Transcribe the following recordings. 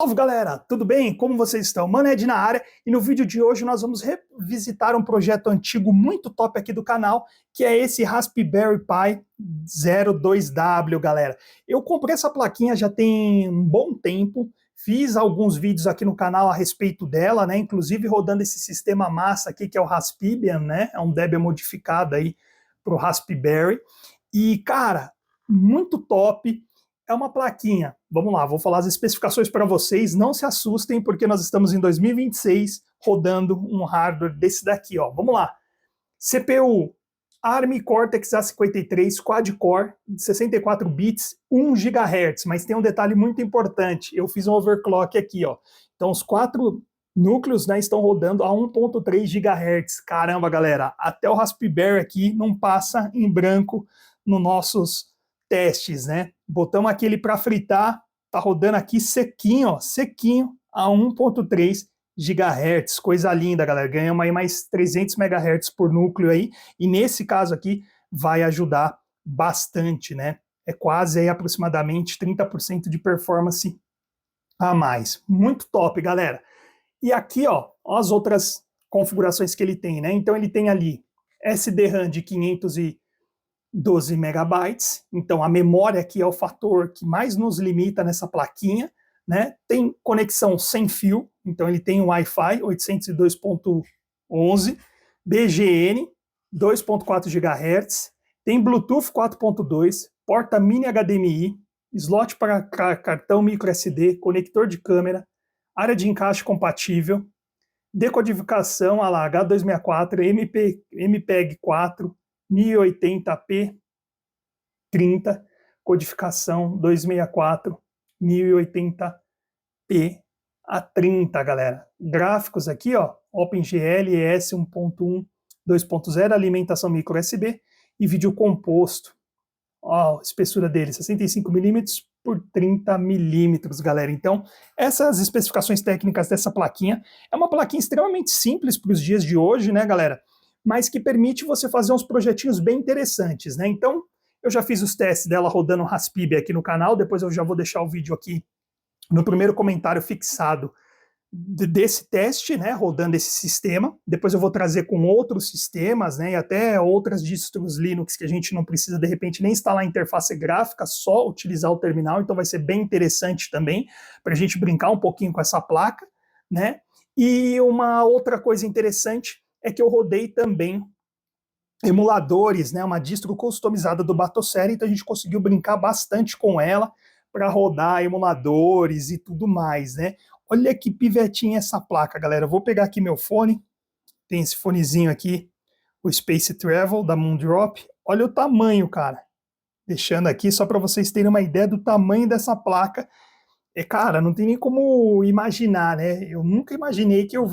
Salve galera, tudo bem? Como vocês estão? Mano, Ed na área, e no vídeo de hoje nós vamos revisitar um projeto antigo muito top aqui do canal, que é esse Raspberry Pi 02W, galera. Eu comprei essa plaquinha já tem um bom tempo, fiz alguns vídeos aqui no canal a respeito dela, né? Inclusive rodando esse sistema massa aqui, que é o Raspbian, né? É um Debian modificado aí pro Raspberry. E, cara, muito top. É uma plaquinha. Vamos lá, vou falar as especificações para vocês. Não se assustem, porque nós estamos em 2026 rodando um hardware desse daqui, ó. Vamos lá. CPU ARM Cortex A53 quad-core, 64 bits, 1 GHz. Mas tem um detalhe muito importante. Eu fiz um overclock aqui, ó. Então os 4 núcleos, né, estão rodando a 1.3 GHz. Caramba, galera, até o Raspberry aqui não passa em branco nos nossos testes, né? Botamos aquele para fritar, tá rodando aqui sequinho, ó, sequinho a 1.3 GHz, coisa linda, galera. Ganhamos aí mais 300 MHz por núcleo aí, e nesse caso aqui vai ajudar bastante, né? É quase aí aproximadamente 30% de performance a mais. Muito top, galera. E aqui, ó as outras configurações que ele tem, né? Então ele tem ali SDRAM de 512 megabytes, então a memória aqui é o fator que mais nos limita nessa plaquinha, né? Tem conexão sem fio, então ele tem o Wi-Fi 802.11, BGN 2.4 GHz, tem Bluetooth 4.2, porta mini HDMI, slot para cartão micro SD, conector de câmera, área de encaixe compatível, decodificação a lá, H264, MPEG 4, 1080p 30, codificação 264, 1080p a 30, galera. Gráficos aqui, ó, OpenGL ES 1.1, 2.0, alimentação micro USB e vídeo composto. Ó, a espessura dele, 65 mm por 30 milímetros, galera. Então, essas especificações técnicas dessa plaquinha, é uma plaquinha extremamente simples para os dias de hoje, né, galera? Mas que permite você fazer uns projetinhos bem interessantes, né? Então, eu já fiz os testes dela rodando Raspbian aqui no canal, depois eu já vou deixar o vídeo aqui no primeiro comentário fixado desse teste, né, rodando esse sistema. Depois eu vou trazer com outros sistemas, né, e até outras distros Linux que a gente não precisa, de repente, nem instalar a interface gráfica, só utilizar o terminal, então vai ser bem interessante também, para a gente brincar um pouquinho com essa placa, né. E uma outra coisa interessante é que eu rodei também emuladores, né, uma distro customizada do Batocera, então a gente conseguiu brincar bastante com ela para rodar emuladores e tudo mais, né. Olha que pivetinha essa placa, galera. Eu vou pegar aqui meu fone, tem esse fonezinho aqui, o Space Travel da Moondrop. Olha o tamanho, cara. Deixando aqui só para vocês terem uma ideia do tamanho dessa placa. Cara, não tem nem como imaginar, né? Eu nunca imaginei que eu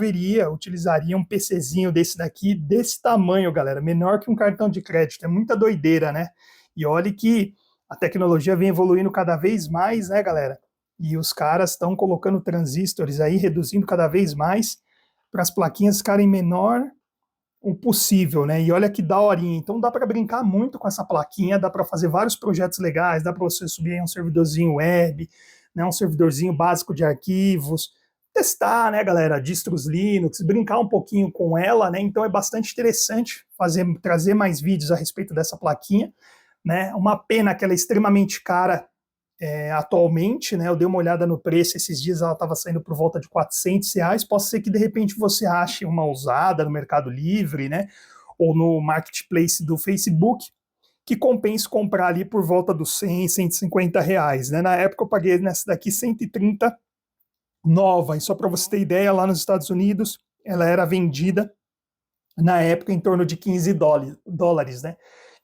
utilizaria um PCzinho desse daqui, desse tamanho, galera, menor que um cartão de crédito. É muita doideira, né? E olhe que a tecnologia vem evoluindo cada vez mais, né, galera? E os caras estão colocando transistores aí, reduzindo cada vez mais para as plaquinhas ficarem menor o possível, né? E olha que daorinha. Então dá para brincar muito com essa plaquinha, dá para fazer vários projetos legais, dá para você subir um servidorzinho web, né, um servidorzinho básico de arquivos, testar, né, galera, distros Linux, brincar um pouquinho com ela, né? Então é bastante interessante trazer mais vídeos a respeito dessa plaquinha, né? Uma pena que ela é extremamente cara atualmente, né? Eu dei uma olhada no preço esses dias, ela estava saindo por volta de R$ 400. Pode ser que de repente você ache uma usada no Mercado Livre, né? Ou no marketplace do Facebook, que compense comprar ali por volta dos R$ 100, R$ 150, né? Na época eu paguei nessa daqui 130 nova, e só para você ter ideia, lá nos Estados Unidos ela era vendida na época em torno de 15 dólares, né?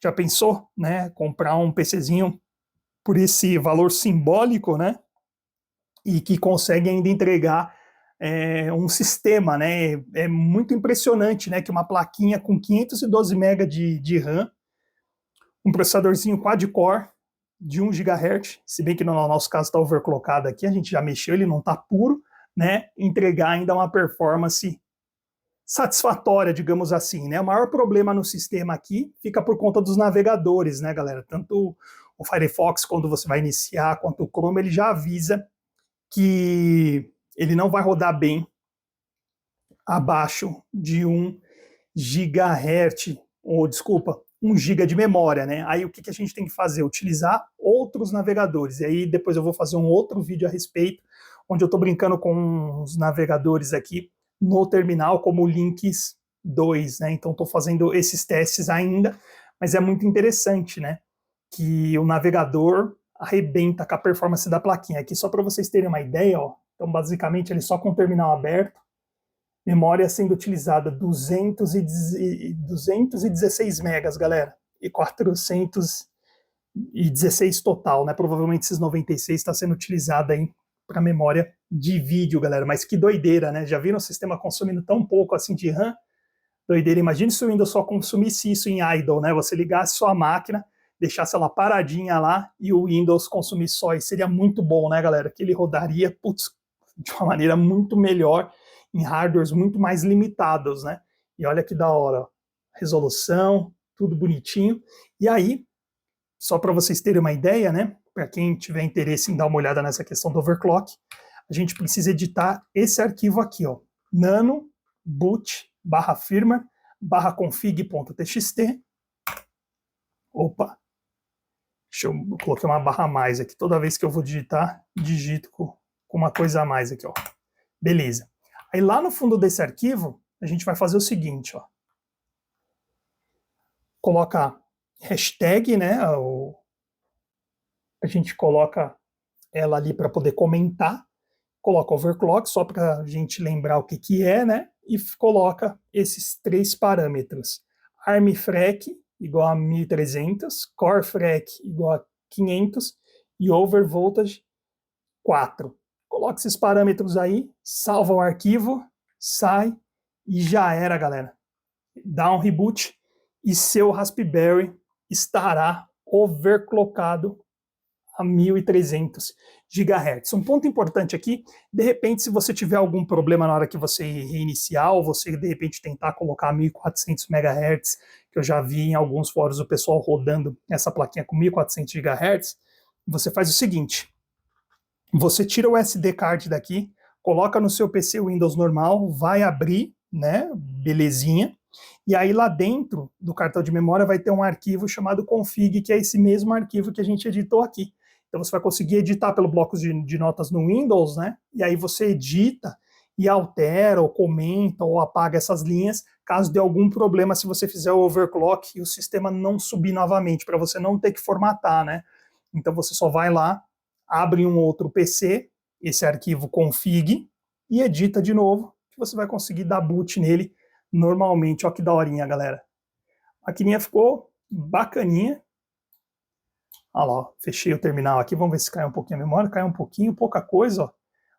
Já pensou, né? Comprar um PCzinho por esse valor simbólico, né? E que consegue ainda entregar um sistema, né? É muito impressionante, né? Que uma plaquinha com 512 MB de RAM, um processadorzinho quad-core de 1 GHz, se bem que no nosso caso está overclockado aqui, a gente já mexeu, ele não está puro, né? Entregar ainda uma performance satisfatória, digamos assim, né? O maior problema no sistema aqui fica por conta dos navegadores, né, galera? Tanto o Firefox, quando você vai iniciar, quanto o Chrome, ele já avisa que ele não vai rodar bem abaixo de 1 GHz, ou desculpa, 1 GB de memória, né? Aí o que a gente tem que fazer? Utilizar outros navegadores. E aí depois eu vou fazer um outro vídeo a respeito, onde eu estou brincando com os navegadores aqui no terminal, como o Lynx 2, né? Então estou fazendo esses testes ainda, mas é muito interessante, né? Que o navegador arrebenta com a performance da plaquinha. Aqui só para vocês terem uma ideia, ó. Então basicamente ele só com o terminal aberto, memória sendo utilizada 216 megas, galera, e 416 total, né? Provavelmente esses 96 está sendo utilizado aí para memória de vídeo, galera. Mas que doideira, né? Já viram o sistema consumindo tão pouco assim de RAM? Doideira. Imagine se o Windows só consumisse isso em idle, né? Você ligasse sua máquina, deixasse ela paradinha lá e o Windows consumisse só. Isso seria muito bom, né, galera? Que ele rodaria, putz, de uma maneira muito melhor em hardwares muito mais limitados, né? E olha que da hora, ó. Resolução, tudo bonitinho. E aí, só para vocês terem uma ideia, né? Para quem tiver interesse em dar uma olhada nessa questão do overclock, a gente precisa editar esse arquivo aqui, ó, nano boot /firmware /config.txt. Opa, deixa eu colocar uma barra a mais aqui. Toda vez que eu vou digitar, digito com uma coisa a mais aqui, ó. Beleza. Aí lá no fundo desse arquivo, a gente vai fazer o seguinte, ó. Coloca hashtag, né? A gente coloca ela ali para poder comentar. Coloca overclock, só para a gente lembrar o que é, né? E coloca esses 3 parâmetros. ARMFREC igual a 1300, CoreFREC igual a 500 e overvoltage 4. Coloca esses parâmetros aí, salva o arquivo, sai e já era, galera. Dá um reboot e seu Raspberry estará overclockado a 1300 GHz. Um ponto importante aqui, de repente, se você tiver algum problema na hora que você reiniciar, ou você de repente tentar colocar 1400 MHz, que eu já vi em alguns fóruns o pessoal rodando essa plaquinha com 1400 GHz, você faz o seguinte: você tira o SD card daqui, coloca no seu PC Windows normal, vai abrir, né, belezinha, e aí lá dentro do cartão de memória vai ter um arquivo chamado config, que é esse mesmo arquivo que a gente editou aqui. Então você vai conseguir editar pelo bloco de notas no Windows, né, e aí você edita e altera, ou comenta, ou apaga essas linhas, caso dê algum problema se você fizer o overclock e o sistema não subir novamente, para você não ter que formatar, né. Então você só vai lá, abre um outro PC, esse arquivo config, e edita de novo, que você vai conseguir dar boot nele normalmente. Olha que daorinha, galera. A maquininha ficou bacaninha. Olha lá, ó, fechei o terminal aqui, vamos ver se cai um pouquinho a memória, cai um pouquinho, pouca coisa, ó.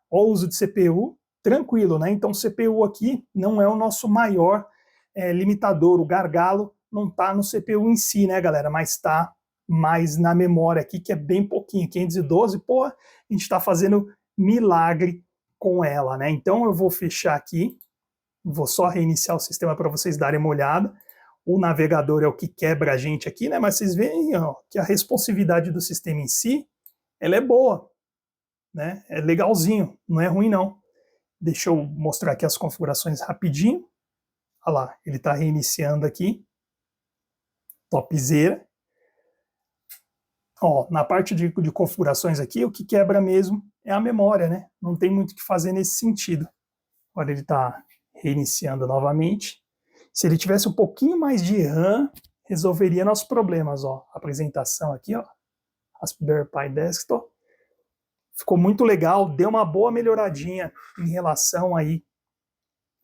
Ó, o uso de CPU, tranquilo, né? Então o CPU aqui não é o nosso maior limitador, o gargalo não está no CPU em si, né, galera, mas está mais na memória aqui, que é bem pouquinho, 512, pô, a gente está fazendo milagre com ela, né? Então eu vou fechar aqui, vou só reiniciar o sistema para vocês darem uma olhada. O navegador é o que quebra a gente aqui, né? Mas vocês veem, ó, que a responsividade do sistema em si, ela é boa, né? É legalzinho, não é ruim não. Deixa eu mostrar aqui as configurações rapidinho. Olha lá, ele está reiniciando aqui. Topzera. Ó, na parte de configurações aqui, o que quebra mesmo é a memória, né? Não tem muito o que fazer nesse sentido. Agora ele está reiniciando novamente. Se ele tivesse um pouquinho mais de RAM, resolveria nossos problemas, ó. Apresentação aqui, ó. Raspberry Pi Desktop. Ficou muito legal, deu uma boa melhoradinha em relação aí.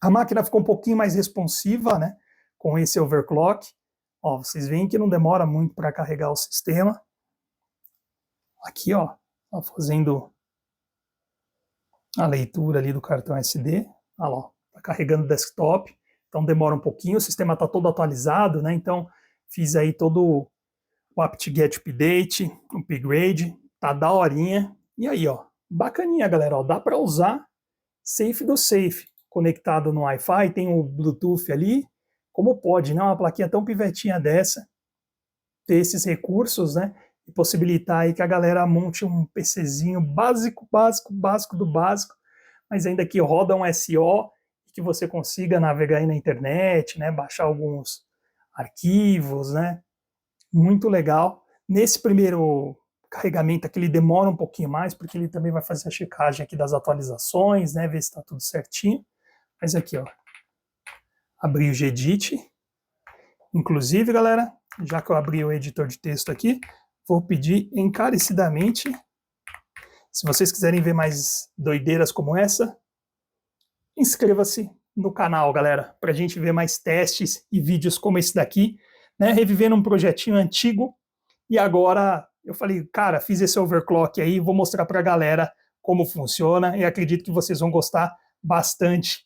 A máquina ficou um pouquinho mais responsiva, né? Com esse overclock. Ó, vocês veem que não demora muito para carregar o sistema. Aqui, ó, tá fazendo a leitura ali do cartão SD. Olha lá, tá carregando o desktop. Então demora um pouquinho, o sistema está todo atualizado, né? Então fiz aí todo o apt-get update, upgrade, tá daorinha. E aí, ó, bacaninha, galera, ó, dá para usar safe do safe, conectado no Wi-Fi, tem o Bluetooth ali. Como pode, né? Uma plaquinha tão pivetinha dessa, ter esses recursos, né? e possibilitar aí que a galera monte um PCzinho básico do básico, mas ainda que roda um SO, que você consiga navegar aí na internet, né, baixar alguns arquivos, né, muito legal. Nesse primeiro carregamento aqui ele demora um pouquinho mais, porque ele também vai fazer a checagem aqui das atualizações, né, ver se está tudo certinho. Mas aqui, ó, abri o Gedit. Inclusive, galera, já que eu abri o editor de texto aqui, vou pedir encarecidamente, se vocês quiserem ver mais doideiras como essa, inscreva-se no canal, galera, para a gente ver mais testes e vídeos como esse daqui, né, revivendo um projetinho antigo, e agora eu falei, cara, fiz esse overclock aí, vou mostrar para a galera como funciona, e acredito que vocês vão gostar bastante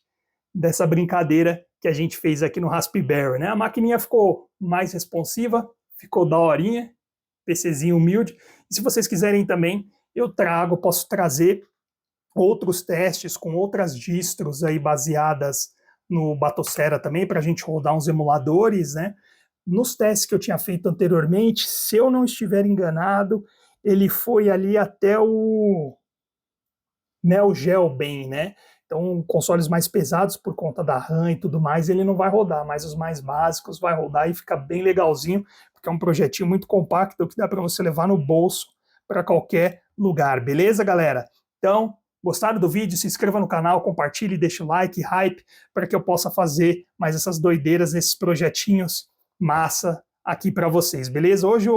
dessa brincadeira que a gente fez aqui no Raspberry, né? A maquininha ficou mais responsiva, ficou daorinha, PCzinho humilde, e se vocês quiserem também, eu posso trazer outros testes com outras distros aí baseadas no Batocera também, para a gente rodar uns emuladores, né? Nos testes que eu tinha feito anteriormente, se eu não estiver enganado, ele foi ali até o Neo Geo bem, né? Então, consoles mais pesados por conta da RAM e tudo mais, ele não vai rodar, mas os mais básicos vai rodar e fica bem legalzinho, porque é um projetinho muito compacto que dá para você levar no bolso para qualquer lugar, beleza, galera? Então, gostaram do vídeo? Se inscreva no canal, compartilhe, deixe o like, hype, para que eu possa fazer mais essas doideiras nesses projetinhos massa aqui para vocês, beleza? Hoje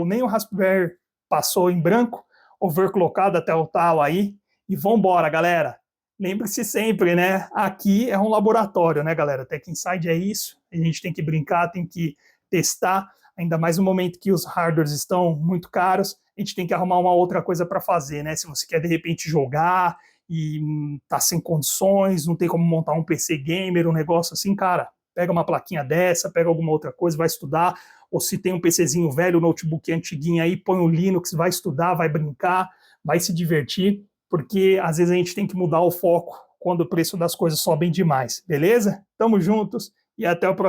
nem o Raspberry passou em branco, overclockado até o tal aí, e vambora, galera! Lembre-se sempre, né? Aqui é um laboratório, né, galera? TechInside é isso. A gente tem que brincar, tem que testar, ainda mais no momento que os hardwares estão muito caros. A gente tem que arrumar uma outra coisa para fazer, né? Se você quer, de repente, jogar e tá sem condições, não tem como montar um PC gamer, um negócio assim, cara, pega uma plaquinha dessa, pega alguma outra coisa, vai estudar. Ou se tem um PCzinho velho, um notebook antiguinho aí, põe o Linux, vai estudar, vai brincar, vai se divertir, porque às vezes a gente tem que mudar o foco quando o preço das coisas sobem demais, beleza? Tamo juntos e até o próximo.